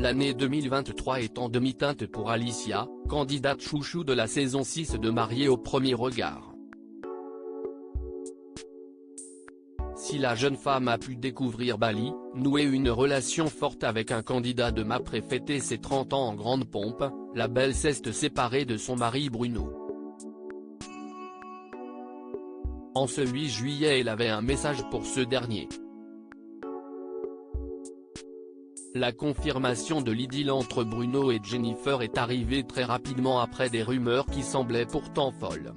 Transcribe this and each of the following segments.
L'année 2023 est en demi-teinte pour Alicia, candidate chouchou de la saison 6 de Mariés au premier regard. Si la jeune femme a pu découvrir Bali, nouer une relation forte avec un candidat de MAPRE et fêter ses 30 ans en grande pompe, la belle s'est séparée de son mari Bruno. En ce 8 juillet, elle avait un message pour ce dernier. La confirmation de l'idylle entre Bruno et Jennifer est arrivée très rapidement après des rumeurs qui semblaient pourtant folles.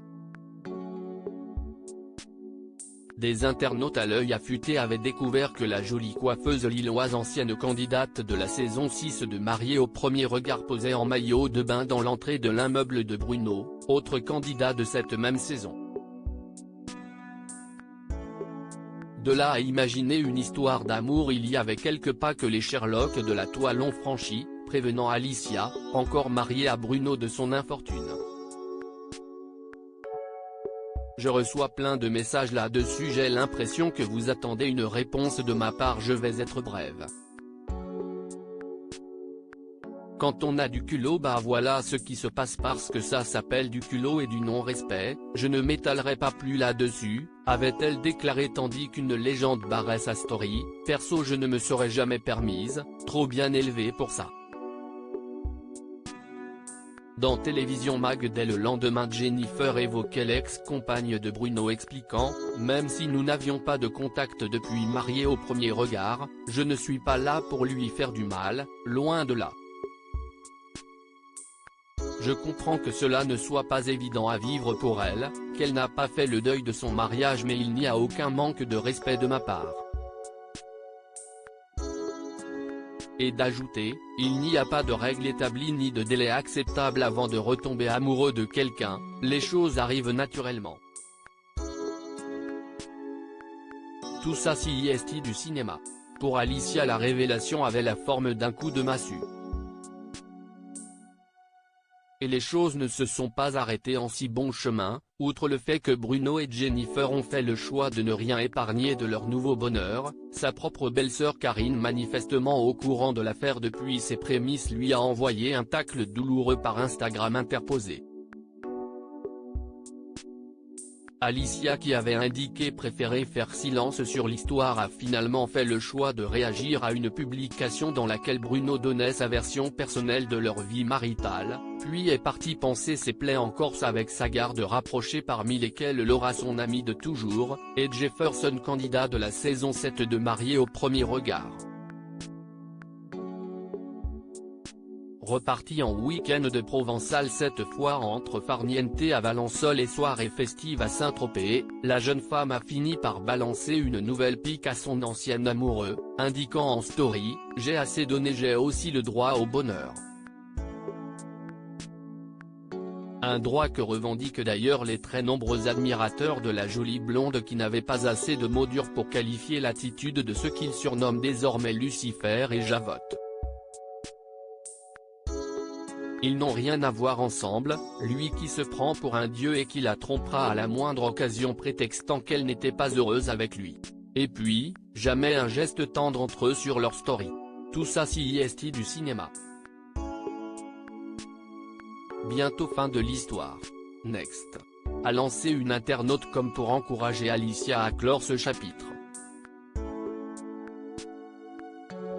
Des internautes à l'œil affûté avaient découvert que la jolie coiffeuse lilloise, ancienne candidate de la saison 6 de Mariés au premier regard, posait en maillot de bain dans l'entrée de l'immeuble de Bruno, autre candidat de cette même saison. De là à imaginer une histoire d'amour, il y avait quelques pas que les Sherlock de la toile ont franchi, prévenant Alicia, encore mariée à Bruno, de son infortune. Je reçois plein de messages là-dessus, j'ai l'impression que vous attendez une réponse de ma part, je vais être brève. Quand on a du culot, bah voilà ce qui se passe, parce que ça s'appelle du culot et du non-respect, je ne m'étalerai pas plus là-dessus, avait-elle déclaré, tandis qu'une légende barrait sa story, perso je ne me serais jamais permise, trop bien élevée pour ça. Dans Télévision Mag dès le lendemain, Jennifer évoquait l'ex-compagne de Bruno, expliquant « Même si nous n'avions pas de contact depuis Mariés au premier regard, je ne suis pas là pour lui faire du mal, loin de là. Je comprends que cela ne soit pas évident à vivre pour elle, qu'elle n'a pas fait le deuil de son mariage, mais il n'y a aucun manque de respect de ma part. » Et d'ajouter, il n'y a pas de règle établie ni de délai acceptable avant de retomber amoureux de quelqu'un, les choses arrivent naturellement. Tout ça si est du cinéma. Pour Alicia, la révélation avait la forme d'un coup de massue. Et les choses ne se sont pas arrêtées en si bon chemin, outre le fait que Bruno et Jennifer ont fait le choix de ne rien épargner de leur nouveau bonheur, sa propre belle-sœur Karine, manifestement au courant de l'affaire depuis ses prémices, lui a envoyé un tacle douloureux par Instagram interposé. Alicia, qui avait indiqué préférer faire silence sur l'histoire, a finalement fait le choix de réagir à une publication dans laquelle Bruno donnait sa version personnelle de leur vie maritale, puis est parti panser ses plaies en Corse avec sa garde rapprochée, parmi lesquelles Laura, son amie de toujours, et Jefferson, candidat de la saison 7 de Mariés au premier regard. Reparti en week-end de Provençal, cette fois entre farniente à Valençol et soirée festive à Saint-Tropez, la jeune femme a fini par balancer une nouvelle pique à son ancien amoureux, indiquant en story « J'ai assez donné, j'ai aussi le droit au bonheur ». Un droit que revendiquent d'ailleurs les très nombreux admirateurs de la jolie blonde, qui n'avaient pas assez de mots durs pour qualifier l'attitude de ce qu'ils surnomment désormais Lucifer et Javotte. Ils n'ont rien à voir ensemble, lui qui se prend pour un dieu et qui la trompera à la moindre occasion prétextant qu'elle n'était pas heureuse avec lui. Et puis, jamais un geste tendre entre eux sur leur story. Tout ça si est du cinéma. Bientôt fin de l'histoire. Next a lancé une internaute comme pour encourager Alicia à clore ce chapitre.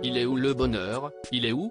Il est où le bonheur, il est où ?